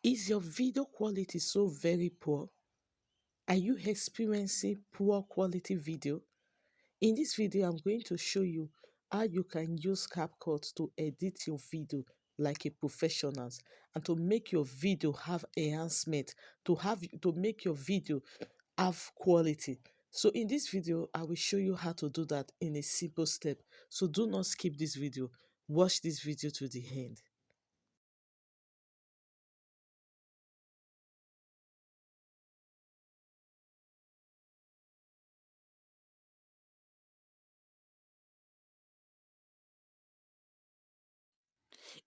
Is your video quality so very poor? Are you experiencing poor quality video? In this video, I'm going to show you how you can use CapCut to edit your video like a professional and to make your video have enhancement, to make your video have quality. So in this video, I will show you how to do that in a simple step. So do not skip this video. Watch this video to the end.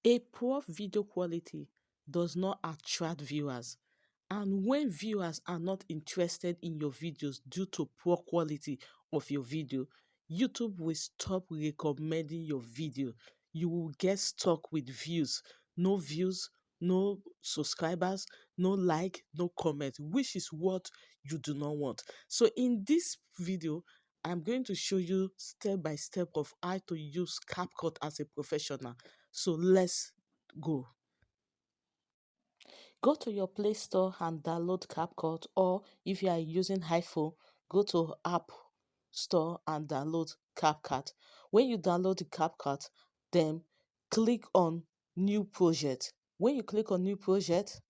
A poor video quality does not attract viewers. And when viewers are not interested in your videos due to poor quality of your video, YouTube will stop recommending your video. You will get stuck with views, no subscribers, no like, no comment, which is what you do not want. So in this video, I'm going to show you step by step of how to use CapCut as a professional. So let's go. Go to your Play Store and download CapCut, or if you are using iPhone, go to App Store and download CapCut. When you download the CapCut, then click on New Project. When you click on New Project,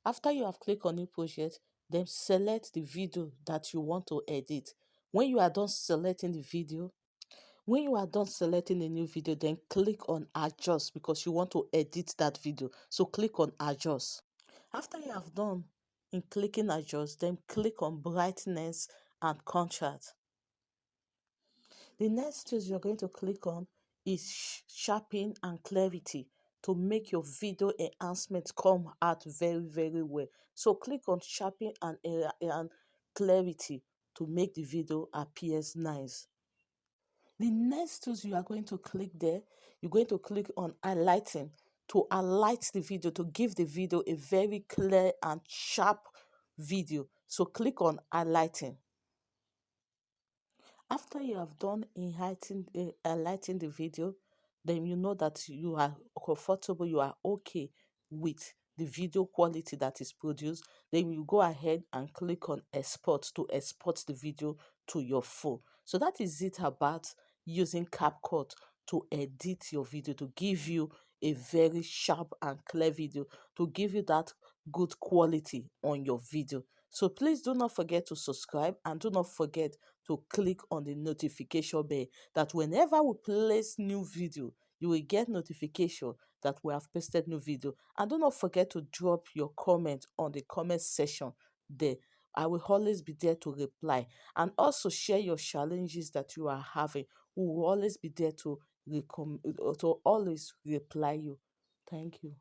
after you have clicked on New Project, then select the video that you want to edit. When you are done selecting the video, when you are done selecting a new video, then click on Adjust because you want to edit that video. So click on Adjust. After you have done in clicking Adjust, then click on Brightness and Contrast. The next tools you're going to click on is Sharpen and Clarity to make your video enhancement come out very well. So click on Sharpen and Clarity to make the video appears nice. The next tools you are going to click there, you're going to click on highlighting to highlight the video, to give the video a very clear and sharp video. So click on highlighting. After you have done highlighting the video, then you know that you are comfortable, you are okay with the video quality that is produced. Then you go ahead and click on export to export the video to your phone. So that is it about using CapCut to edit your video, to give you a very sharp and clear video, to give you that good quality on your video. So please do not forget to subscribe and do not forget to click on the notification bell, that whenever we place new video, you will get notification that we have posted new video. And do not forget to drop your comment on the comment section there. I will always be there to reply. And also share your challenges that you are having. We will always be there to always reply you. Thank you.